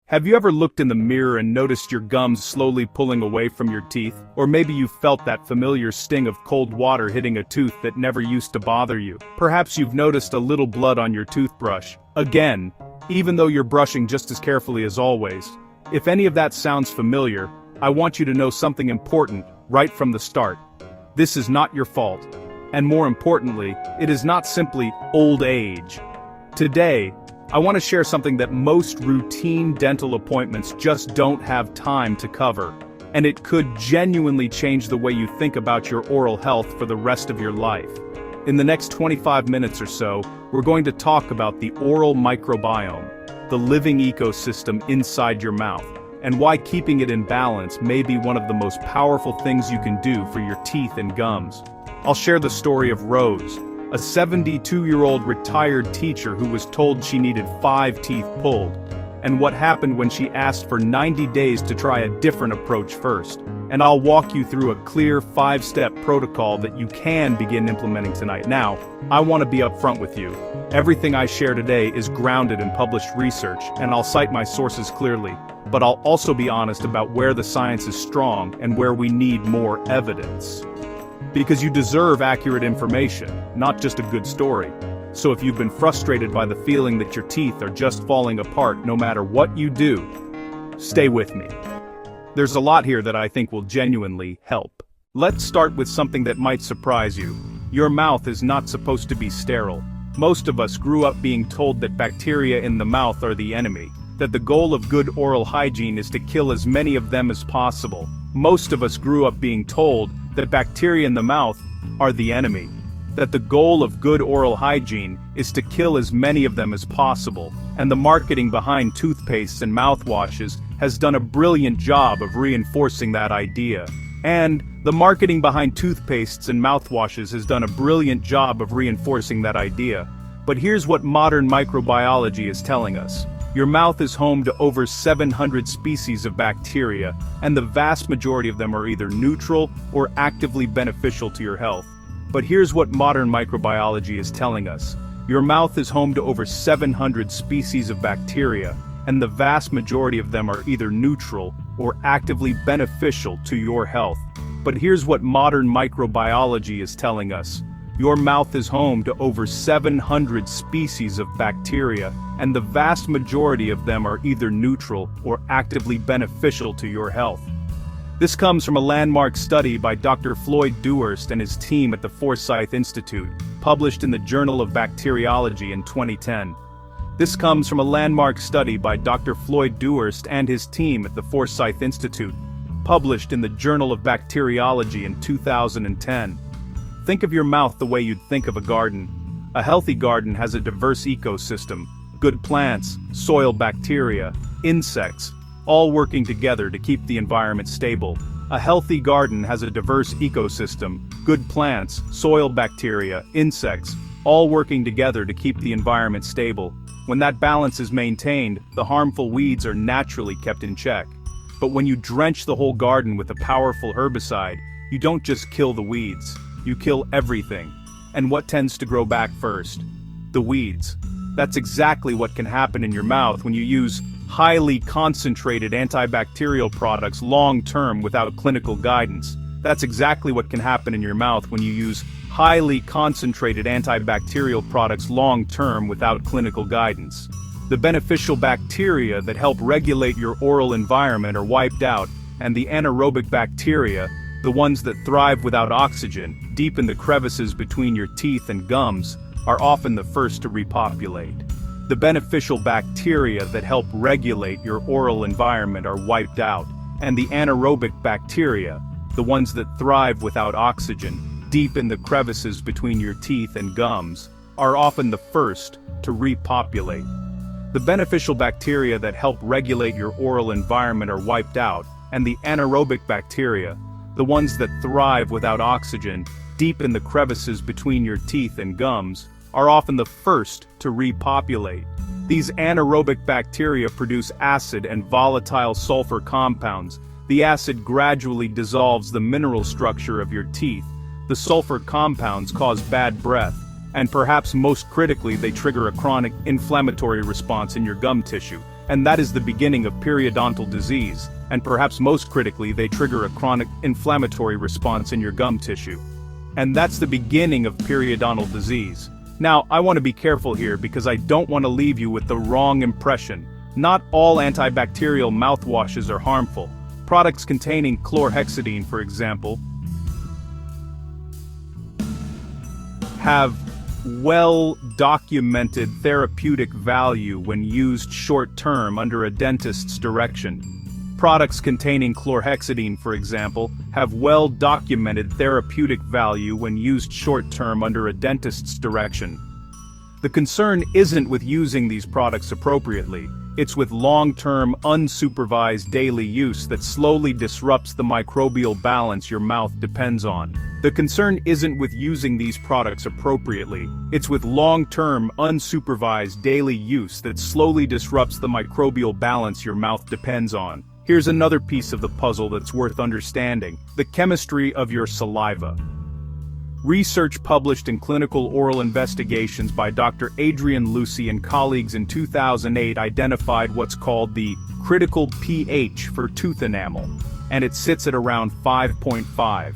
Have you ever looked in the mirror and noticed your gums slowly pulling away from your teeth? Or maybe you felt that familiar sting of cold water hitting a tooth that never used to bother you. Perhaps you've noticed a little blood on your toothbrush. Again, even though you're brushing just as carefully as always. If any of that sounds familiar, I want you to know something important right from the start. This is not your fault. And more importantly, it is not simply old age. Today, I want to share something that most routine dental appointments just don't have time to cover, and it could genuinely change the way you think about your oral health for the rest of your life. In the next 25 minutes or so, we're going to talk about the oral microbiome, the living ecosystem inside your mouth, and why keeping it in balance may be one of the most powerful things you can do for your teeth and gums. I'll share the story of Rose, a 72-year-old retired teacher who was told she needed 5 teeth pulled, and what happened when she asked for 90 days to try a different approach first. And I'll walk you through a clear 5-step protocol that you can begin implementing tonight. Now, I want to be upfront with you. Everything I share today is grounded in published research, and I'll cite my sources clearly, but I'll also be honest about where the science is strong and where we need more evidence. Because you deserve accurate information, not just a good story. So if you've been frustrated by the feeling that your teeth are just falling apart no matter what you do, stay with me. There's a lot here that I think will genuinely help. Let's start with something that might surprise you. Your mouth is not supposed to be sterile. Most of us grew up being told that bacteria in the mouth are the enemy, that the goal of good oral hygiene is to kill as many of them as possible. Most of us grew up being told that bacteria in the mouth are the enemy, that the goal of good oral hygiene is to kill as many of them as possible, and the marketing behind toothpastes and mouthwashes has done a brilliant job of reinforcing that idea. And the marketing behind toothpastes and mouthwashes has done a brilliant job of reinforcing that idea. But here's what modern microbiology is telling us. Your mouth is home to over 700 species of bacteria, and the vast majority of them are either neutral or actively beneficial to your health. But here's what modern microbiology is telling us. Your mouth is home to over 700 species of bacteria, and the vast majority of them are either neutral or actively beneficial to your health. But here's what modern microbiology is telling us. Your mouth is home to over 700 species of bacteria, and the vast majority of them are either neutral or actively beneficial to your health. This comes from a landmark study by Dr. Floyd Dewhurst and his team at the Forsyth Institute, published in the Journal of Bacteriology in 2010. This comes from a landmark study by Dr. Floyd Dewhurst and his team at the Forsyth Institute, published in the Journal of Bacteriology in 2010. Think of your mouth the way you'd think of a garden. A healthy garden has a diverse ecosystem, good plants, soil bacteria, insects, all working together to keep the environment stable. A healthy garden has a diverse ecosystem, good plants, soil bacteria, insects, all working together to keep the environment stable. When that balance is maintained, the harmful weeds are naturally kept in check. But when you drench the whole garden with a powerful herbicide, you don't just kill the weeds. You kill everything. And what tends to grow back first? The weeds. That's exactly what can happen in your mouth when you use highly concentrated antibacterial products long-term without clinical guidance. That's exactly what can happen in your mouth when you use highly concentrated antibacterial products long-term without clinical guidance. The beneficial bacteria that help regulate your oral environment are wiped out, and the anaerobic bacteria, the ones that thrive without oxygen, deep in the crevices between your teeth and gums, are often the first to repopulate. The beneficial bacteria that help regulate your oral environment are wiped out, and the anaerobic bacteria, the ones that thrive without oxygen, deep in the crevices between your teeth and gums, are often the first to repopulate. The beneficial bacteria that help regulate your oral environment are wiped out, and the anaerobic bacteria, the ones that thrive without oxygen, deep in the crevices between your teeth and gums, are often the first to repopulate. These anaerobic bacteria produce acid and volatile sulfur compounds. The acid gradually dissolves the mineral structure of your teeth. The sulfur compounds cause bad breath, and perhaps most critically, they trigger a chronic inflammatory response in your gum tissue. and that is the beginning of periodontal disease, and perhaps most critically they trigger a chronic inflammatory response in your gum tissue. And that's the beginning of periodontal disease. Now, I want to be careful here because I don't want to leave you with the wrong impression. Not all antibacterial mouthwashes are harmful. Products containing chlorhexidine, for example, have well-documented therapeutic value when used short-term under a dentist's direction. Products containing chlorhexidine, for example, have well-documented therapeutic value when used short-term under a dentist's direction. The concern isn't with using these products appropriately, it's with long-term, unsupervised daily use that slowly disrupts the microbial balance your mouth depends on. The concern isn't with using these products appropriately, it's with long-term, unsupervised daily use that slowly disrupts the microbial balance your mouth depends on. Here's another piece of the puzzle that's worth understanding: the chemistry of your saliva. Research published in Clinical Oral Investigations by Dr. Adrian Lucy and colleagues in 2008 identified what's called the critical pH for tooth enamel, and it sits at around 5.5.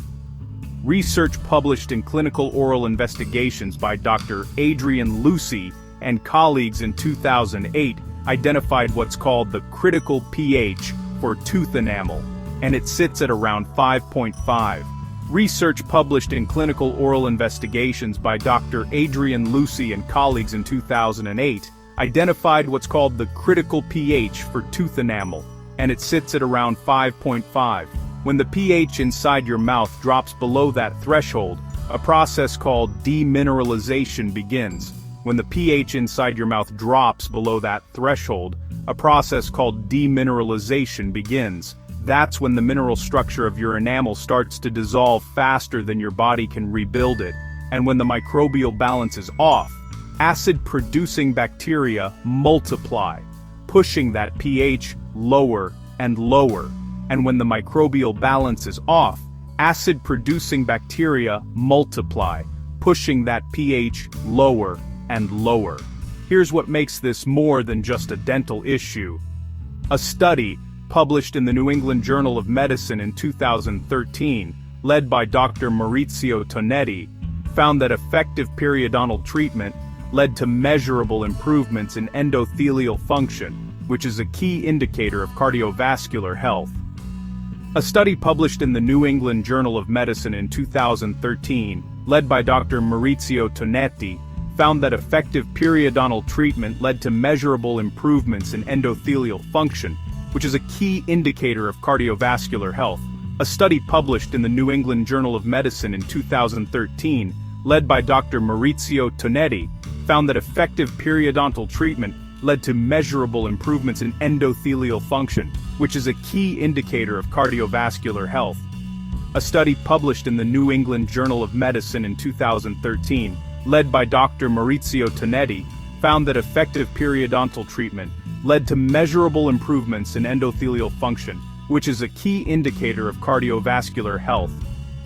Research published in Clinical Oral Investigations by Dr. Adrian Lucy and colleagues in 2008 identified what's called the critical pH for tooth enamel, and it sits at around 5.5. Research published in Clinical Oral Investigations by Dr. Adrian Lucy and colleagues in 2008 identified what's called the critical pH for tooth enamel, and it sits at around 5.5. When the pH inside your mouth drops below that threshold, a process called demineralization begins. When the pH inside your mouth drops below that threshold, a process called demineralization begins. That's when the mineral structure of your enamel starts to dissolve faster than your body can rebuild it, and when the microbial balance is off, acid-producing bacteria multiply, pushing that pH lower and lower. And when the microbial balance is off, acid-producing bacteria multiply, pushing that pH lower and lower. Here's what makes this more than just a dental issue. A study published in the New England Journal of Medicine in 2013, led by Dr. Maurizio Tonetti, found that effective periodontal treatment led to measurable improvements in endothelial function, which is a key indicator of cardiovascular health. A study published in the New England Journal of Medicine in 2013, led by Dr. Maurizio Tonetti, found that effective periodontal treatment led to measurable improvements in endothelial function, which is a key indicator of cardiovascular health. A study published in the New England Journal of Medicine in 2013, led by Dr. Maurizio Tonetti, found that effective periodontal treatment led to measurable improvements in endothelial function, which is a key indicator of cardiovascular health. A study published in the New England Journal of Medicine in 2013, led by Dr. Maurizio Tonetti, found that effective periodontal treatment led to measurable improvements in endothelial function, which is a key indicator of cardiovascular health.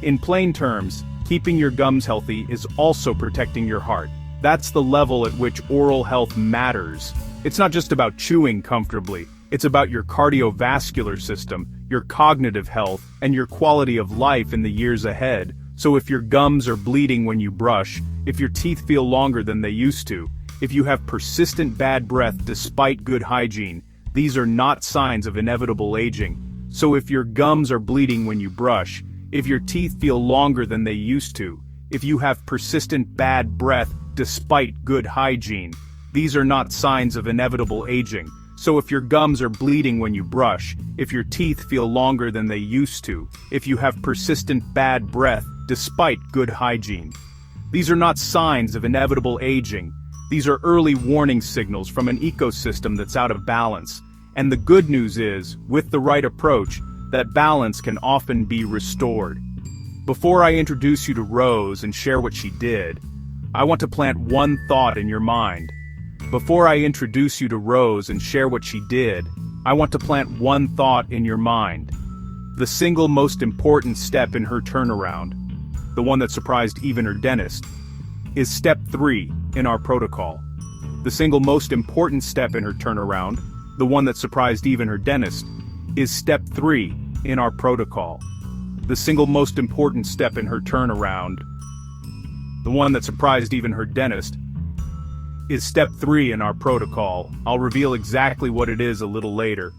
In plain terms, keeping your gums healthy is also protecting your heart. That's the level at which oral health matters. It's not just about chewing comfortably, it's about your cardiovascular system, your cognitive health, and your quality of life in the years ahead. So if your gums are bleeding when you brush, if your teeth feel longer than they used to, if you have persistent bad breath despite good hygiene, these are not signs of inevitable aging. So if your gums are bleeding when you brush, if your teeth feel longer than they used to, if you have persistent bad breath despite good hygiene, these are not signs of inevitable aging. So if your gums are bleeding when you brush, if your teeth feel longer than they used to, if you have persistent bad breath despite good hygiene, these are not signs of inevitable aging. These are early warning signals from an ecosystem that's out of balance. And the good news is, with the right approach, that balance can often be restored. Before I introduce you to Rose and share what she did, I want to plant one thought in your mind. Before I introduce you to Rose and share what she did, I want to plant one thought in your mind. The single most important step in her turnaround, the one that surprised even her dentist, is step 3 in our protocol. The single most important step in her turnaround the one that surprised even her dentist, is step 3 in our protocol. The single most important step in her turnaround, the one that surprised even her dentist, is step 3 in our protocol. I'll reveal exactly what it is a little later.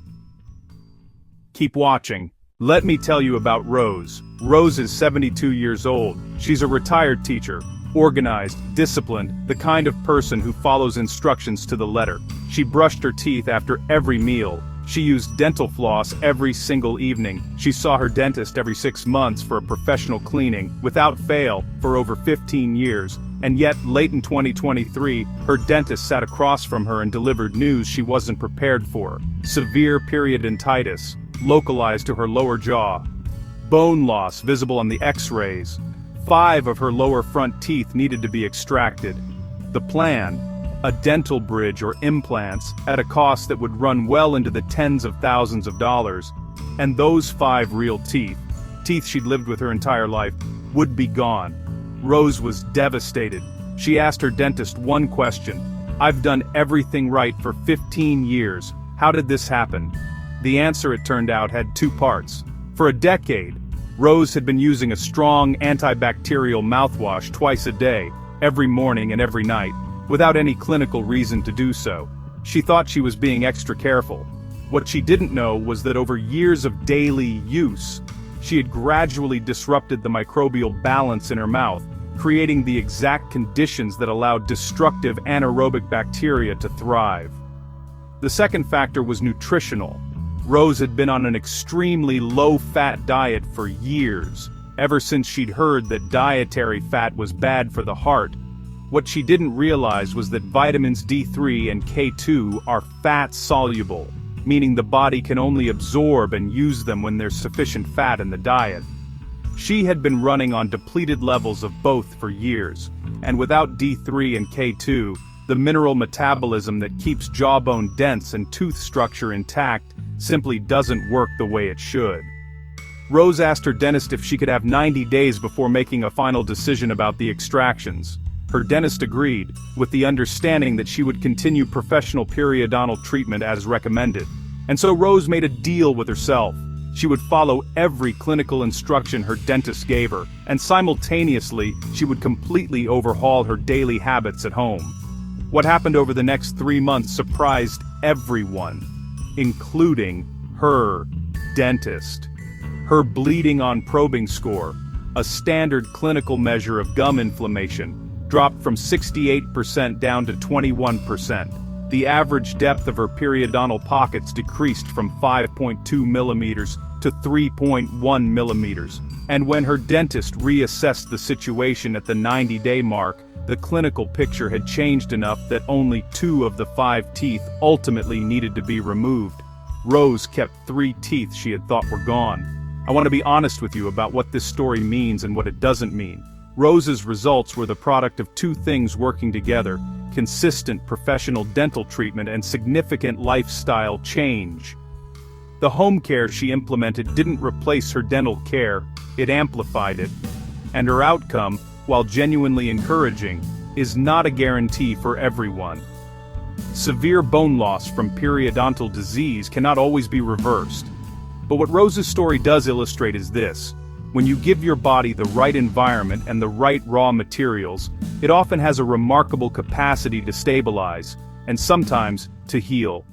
Keep watching. Let me tell you about Rose. Rose is 72 years old. She's a retired teacher, organized, disciplined, the kind of person who follows instructions to the letter. She brushed her teeth after every meal. She used dental floss every single evening. She saw her dentist every 6 months for a professional cleaning, without fail, for over 15 years. And yet, late in 2023, her dentist sat across from her and delivered news she wasn't prepared for. Severe periodontitis, localized to her lower jaw. Bone loss visible on the X-rays. 5 of her lower front teeth needed to be extracted. The plan: a dental bridge or implants at a cost that would run well into the tens of thousands of dollars. And those 5 real teeth she'd lived with her entire life, would be gone. Rose was devastated. She asked her dentist one question: "I've done everything right for 15 years. How did this happen?" The answer, it turned out, had 2 parts. For a decade, Rose had been using a strong antibacterial mouthwash twice a day, every morning and every night, without any clinical reason to do so. She thought she was being extra careful. What she didn't know was that over years of daily use, she had gradually disrupted the microbial balance in her mouth, creating the exact conditions that allowed destructive anaerobic bacteria to thrive. The second factor was nutritional. Rose had been on an extremely low-fat diet for years, ever since she'd heard that dietary fat was bad for the heart. What she didn't realize was that vitamins D3 and K2 are fat-soluble, meaning the body can only absorb and use them when there's sufficient fat in the diet. She had been running on depleted levels of both for years, and without D3 and K2, the mineral metabolism that keeps jawbone dense and tooth structure intact simply doesn't work the way it should. Rose asked her dentist if she could have 90 days before making a final decision about the extractions. Her dentist agreed, with the understanding that she would continue professional periodontal treatment as recommended. And so Rose made a deal with herself. She would follow every clinical instruction her dentist gave her, and simultaneously, she would completely overhaul her daily habits at home. What happened over the next 3 months surprised everyone, including her dentist. Her bleeding on probing score, a standard clinical measure of gum inflammation, dropped from 68% down to 21%. The average depth of her periodontal pockets decreased from 5.2 millimeters to 3.1 millimeters. And when her dentist reassessed the situation at the 90-day mark, the clinical picture had changed enough that only 2 of the 5 teeth ultimately needed to be removed. Rose kept 3 teeth she had thought were gone. I want to be honest with you about what this story means and what it doesn't mean. Rose's results were the product of 2 things working together: consistent professional dental treatment and significant lifestyle change. The home care she implemented didn't replace her dental care, it amplified it. And her outcome, while genuinely encouraging, is not a guarantee for everyone. Severe bone loss from periodontal disease cannot always be reversed. But what Rose's story does illustrate is this: when you give your body the right environment and the right raw materials, it often has a remarkable capacity to stabilize, and sometimes, to heal.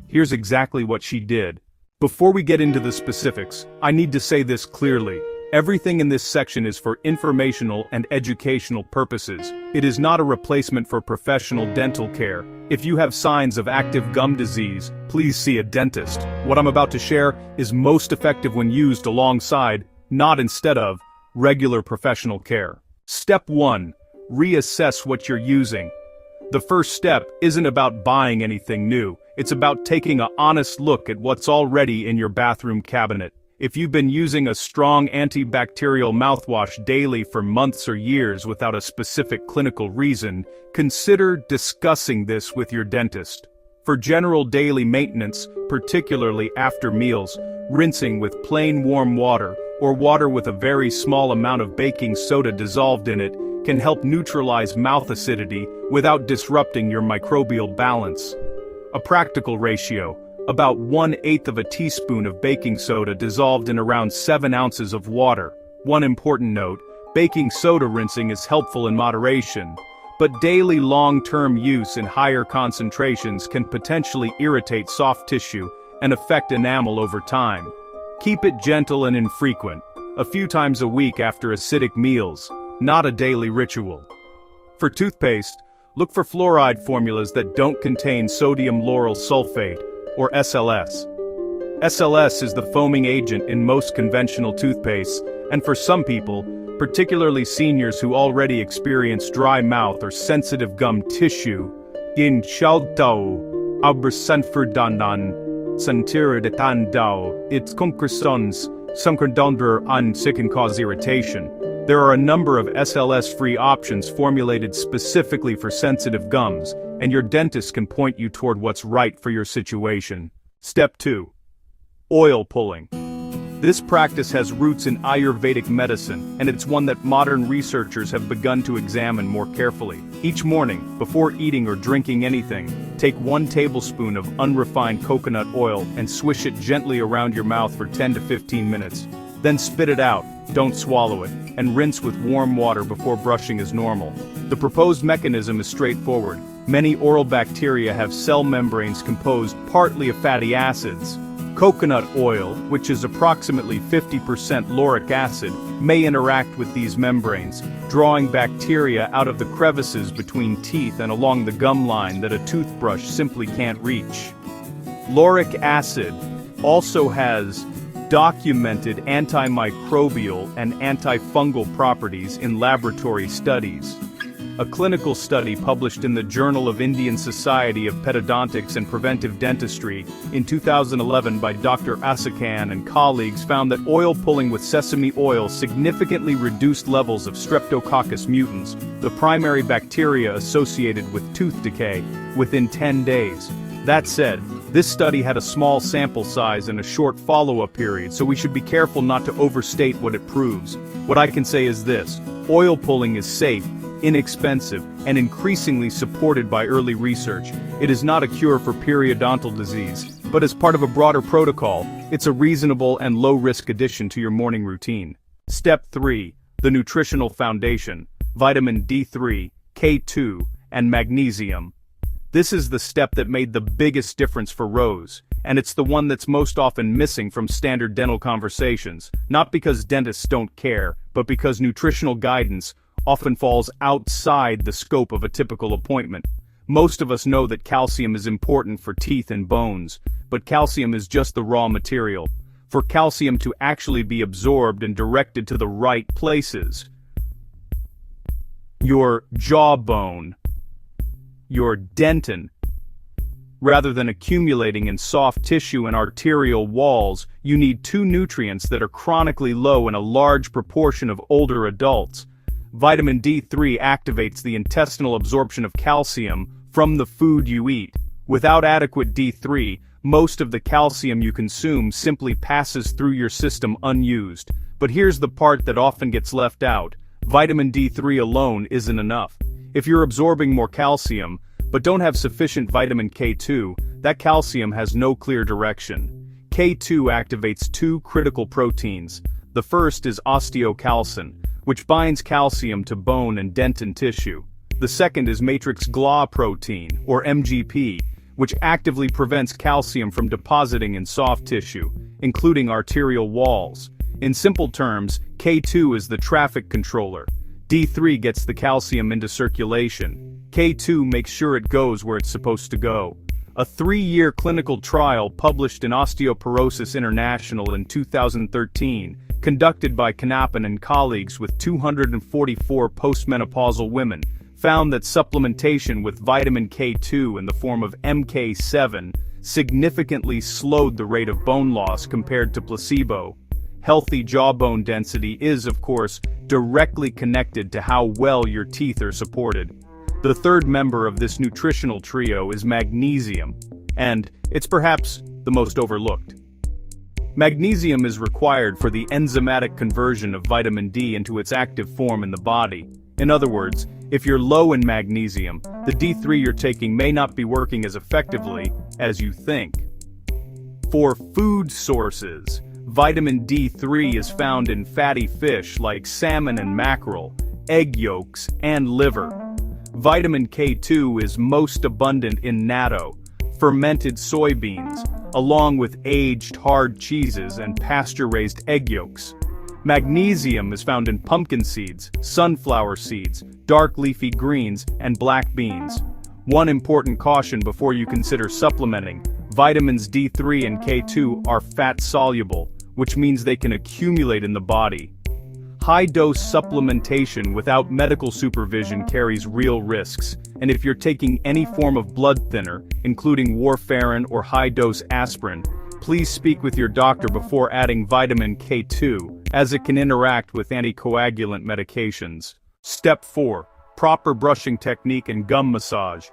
Here's exactly what she did. Before we get into the specifics, I need to say this clearly. Everything in this section is for informational and educational purposes. It is not a replacement for professional dental care. If you have signs of active gum disease, please see a dentist. What I'm about to share is most effective when used alongside, not instead of, regular professional care. Step 1. Reassess what you're using. The first step isn't about buying anything new. It's about taking an honest look at what's already in your bathroom cabinet. If you've been using a strong antibacterial mouthwash daily for months or years without a specific clinical reason, consider discussing this with your dentist. For general daily maintenance, particularly after meals, rinsing with plain warm water, or water with a very small amount of baking soda dissolved in it, can help neutralize mouth acidity without disrupting your microbial balance. A practical ratio: about 1/8 of a teaspoon of baking soda dissolved in around 7 ounces of water. One important note, baking soda rinsing is helpful in moderation, but daily long-term use in higher concentrations can potentially irritate soft tissue and affect enamel over time. Keep it gentle and infrequent, a few times a week after acidic meals, not a daily ritual. For toothpaste, look for fluoride formulas that don't contain sodium lauryl sulfate, or SLS. SLS is the foaming agent in most conventional toothpastes, and for some people, particularly seniors who already experience dry mouth or sensitive gum tissue, in Shaltau, Abresenfurdandan, Santiridetandau, its concretions, Sunkerdonder and can cause irritation. There are a number of SLS-free options formulated specifically for sensitive gums, and your dentist can point you toward what's right for your situation. Step 2. Oil pulling. This practice has roots in Ayurvedic medicine, and it's one that modern researchers have begun to examine more carefully. Each morning, before eating or drinking anything, take 1 tablespoon of unrefined coconut oil and swish it gently around your mouth for 10 to 15 minutes. Then spit it out, don't swallow it, and rinse with warm water before brushing as normal. The proposed mechanism is straightforward. Many oral bacteria have cell membranes composed partly of fatty acids. Coconut oil, which is approximately 50% lauric acid, may interact with these membranes, drawing bacteria out of the crevices between teeth and along the gum line that a toothbrush simply can't reach. Lauric acid also has documented antimicrobial and antifungal properties in laboratory studies. A clinical study published in the Journal of Indian Society of Periodontics and Preventive Dentistry in 2011 by Dr. Asakan and colleagues found that oil pulling with sesame oil significantly reduced levels of Streptococcus mutans, the primary bacteria associated with tooth decay, within 10 days. That said, this study had a small sample size and a short follow-up period, so we should be careful not to overstate what it proves. What I can say is this: oil pulling is safe, inexpensive, and increasingly supported by early research. It is not a cure for periodontal disease, but as part of a broader protocol, it's a reasonable and low-risk addition to your morning routine. Step 3. The nutritional foundation: vitamin D3, K2, and magnesium. This is the step that made the biggest difference for Rose, and it's the one that's most often missing from standard dental conversations, not because dentists don't care, but because nutritional guidance often falls outside the scope of a typical appointment. Most of us know that calcium is important for teeth and bones, but calcium is just the raw material. For calcium to actually be absorbed and directed to the right places, your jawbone, your dentin, rather than accumulating in soft tissue and arterial walls, you need 2 nutrients that are chronically low in a large proportion of older adults. Vitamin D3 activates the intestinal absorption of calcium from the food you eat. Without adequate D3, most of the calcium you consume simply passes through your system unused. But here's the part that often gets left out: vitamin D3 alone isn't enough. If you're absorbing more calcium, but don't have sufficient vitamin K2, that calcium has no clear direction. K2 activates 2 critical proteins. The first is osteocalcin, which binds calcium to bone and dentin tissue. The second is matrix GLA protein, or MGP, which actively prevents calcium from depositing in soft tissue, including arterial walls. In simple terms, K2 is the traffic controller. D3 gets the calcium into circulation. K2 makes sure it goes where it's supposed to go. A 3-year clinical trial published in Osteoporosis International in 2013, conducted by Knappen and colleagues with 244 postmenopausal women, found that supplementation with vitamin K2 in the form of MK7 significantly slowed the rate of bone loss compared to placebo. Healthy jawbone density is, of course, directly connected to how well your teeth are supported. The third member of this nutritional trio is magnesium, and it's perhaps the most overlooked. Magnesium is required for the enzymatic conversion of vitamin D into its active form in the body. In other words, if you're low in magnesium, the D3 you're taking may not be working as effectively as you think. For food sources, vitamin D3 is found in fatty fish like salmon and mackerel, egg yolks, and liver. Vitamin K2 is most abundant in natto, fermented soybeans, along with aged hard cheeses and pasture-raised egg yolks. Magnesium is found in pumpkin seeds, sunflower seeds, dark leafy greens, and black beans. One important caution before you consider supplementing: vitamins D3 and K2 are fat-soluble, which means they can accumulate in the body. High-dose supplementation without medical supervision carries real risks, and if you're taking any form of blood thinner, including warfarin or high-dose aspirin, please speak with your doctor before adding vitamin K2, as it can interact with anticoagulant medications. Step 4. Proper brushing technique and gum massage.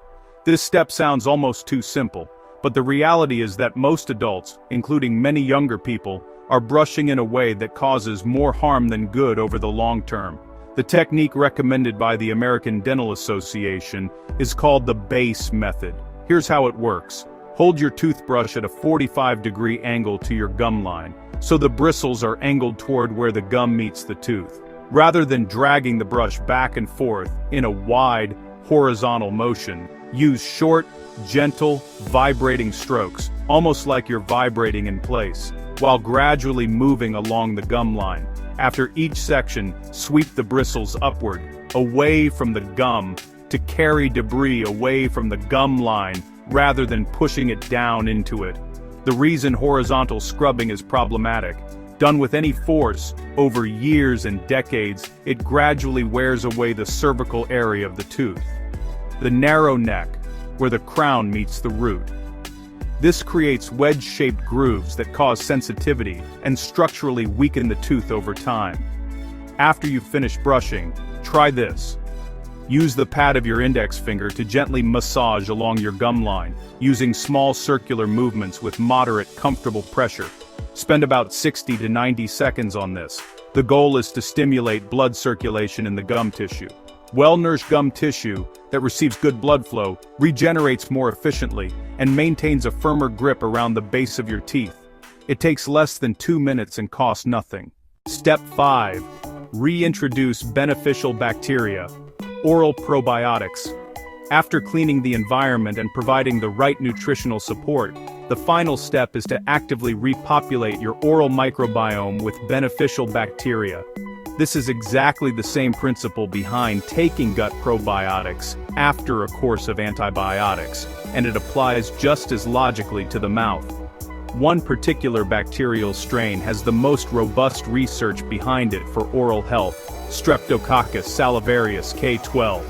This step sounds almost too simple, but the reality is that most adults, including many younger people, are brushing in a way that causes more harm than good over the long term. The technique recommended by the American Dental Association is called the base method. Here's how it works. Hold your toothbrush at a 45-degree angle to your gum line, so the bristles are angled toward where the gum meets the tooth. Rather than dragging the brush back and forth in a wide, horizontal motion, use short, gentle, vibrating strokes, almost like you're vibrating in place, while gradually moving along the gum line. After each section, sweep the bristles upward, away from the gum, to carry debris away from the gum line, rather than pushing it down into it. The reason horizontal scrubbing is problematic: done with any force, over years and decades, it gradually wears away the cervical area of the tooth, the narrow neck, where the crown meets the root. This creates wedge-shaped grooves that cause sensitivity and structurally weaken the tooth over time. After you've finished brushing, try this. Use the pad of your index finger to gently massage along your gum line, using small circular movements with moderate, comfortable pressure. Spend about 60 to 90 seconds on this. The goal is to stimulate blood circulation in the gum tissue. Well-nourished gum tissue that receives good blood flow regenerates more efficiently and maintains a firmer grip around the base of your teeth. It takes less than 2 minutes and costs nothing. Step 5. Reintroduce beneficial bacteria. Oral probiotics. After cleaning the environment and providing the right nutritional support, the final step is to actively repopulate your oral microbiome with beneficial bacteria. This is exactly the same principle behind taking gut probiotics after a course of antibiotics, and it applies just as logically to the mouth. One particular bacterial strain has the most robust research behind it for oral health: Streptococcus salivarius K12.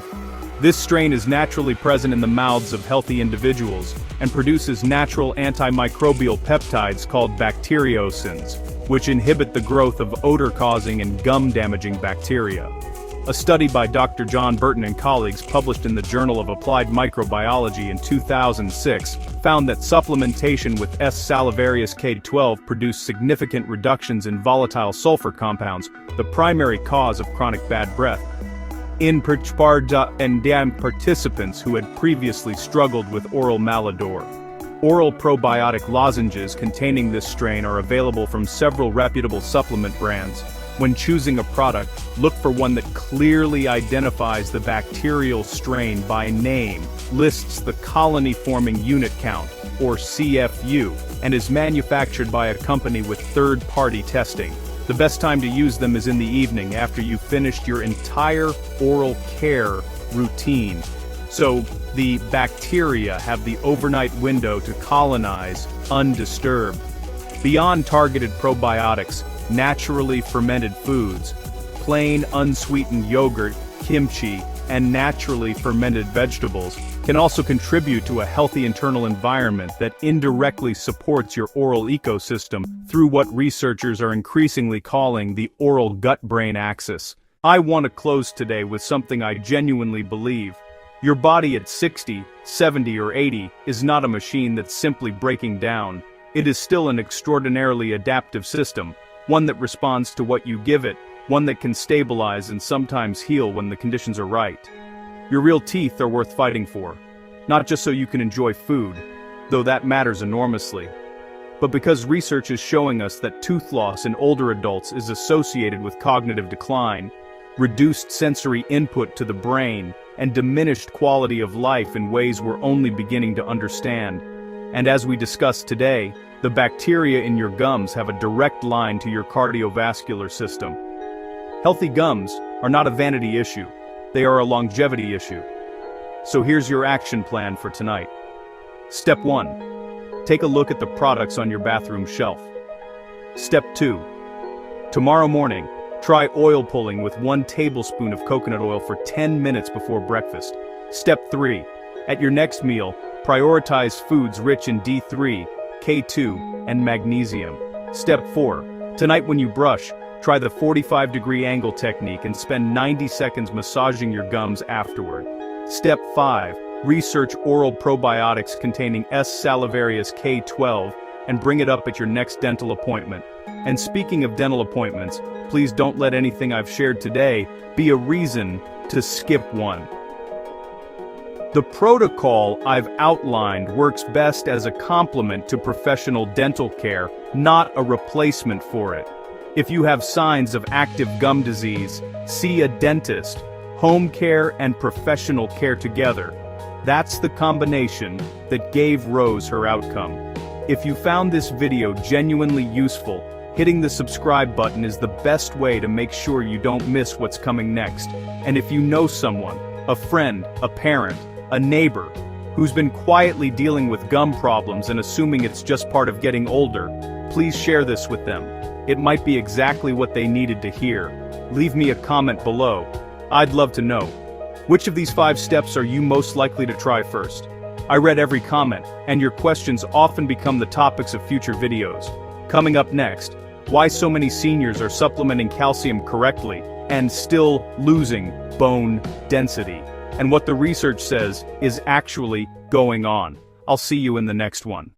This strain is naturally present in the mouths of healthy individuals and produces natural antimicrobial peptides called bacteriocins, which inhibit the growth of odor-causing and gum-damaging bacteria. A study by Dr. John Burton and colleagues published in the Journal of Applied Microbiology in 2006 found that supplementation with S. salivarius K12 produced significant reductions in volatile sulfur compounds, the primary cause of chronic bad breath, in participants who had previously struggled with oral malodor. Oral probiotic lozenges containing this strain are available from several reputable supplement brands. When choosing a product, look for one that clearly identifies the bacterial strain by name, lists the colony-forming unit count, or CFU, and is manufactured by a company with third-party testing. The best time to use them is in the evening after you've finished your entire oral care routine, so the bacteria have the overnight window to colonize undisturbed. Beyond targeted probiotics, naturally fermented foods, plain unsweetened yogurt, kimchi, and naturally fermented vegetables can also contribute to a healthy internal environment that indirectly supports your oral ecosystem through what researchers are increasingly calling the oral gut-brain axis. I want to close today with something I genuinely believe. Your body at 60, 70, or 80 is not a machine that's simply breaking down. It is still an extraordinarily adaptive system, one that responds to what you give it, one that can stabilize and sometimes heal when the conditions are right. Your real teeth are worth fighting for, not just so you can enjoy food, though that matters enormously, but because research is showing us that tooth loss in older adults is associated with cognitive decline, reduced sensory input to the brain, and diminished quality of life in ways we're only beginning to understand. And as we discussed today, the bacteria in your gums have a direct line to your cardiovascular system. Healthy gums are not a vanity issue, they are a longevity issue. So here's your action plan for tonight. Step 1. Take a look at the products on your bathroom shelf. Step 2. Tomorrow morning, try oil pulling with 1 tablespoon of coconut oil for 10 minutes before breakfast. Step 3. At your next meal, prioritize foods rich in D3, K2, and magnesium. Step 4. Tonight when you brush, try the 45-degree angle technique and spend 90 seconds massaging your gums afterward. Step 5. Research oral probiotics containing S. salivarius K12 and bring it up at your next dental appointment. And speaking of dental appointments, please don't let anything I've shared today be a reason to skip one. The protocol I've outlined works best as a complement to professional dental care, not a replacement for it. If you have signs of active gum disease, see a dentist. Home care and professional care together. That's the combination that gave Rose her outcome. If you found this video genuinely useful, hitting the subscribe button is the best way to make sure you don't miss what's coming next. And if you know someone, a friend, a parent, a neighbor, who's been quietly dealing with gum problems and assuming it's just part of getting older, please share this with them. It might be exactly what they needed to hear. Leave me a comment below. I'd love to know. Which of these 5 steps are you most likely to try first? I read every comment, and your questions often become the topics of future videos. Coming up next, why so many seniors are supplementing calcium correctly and still losing bone density, and what the research says is actually going on. I'll see you in the next one.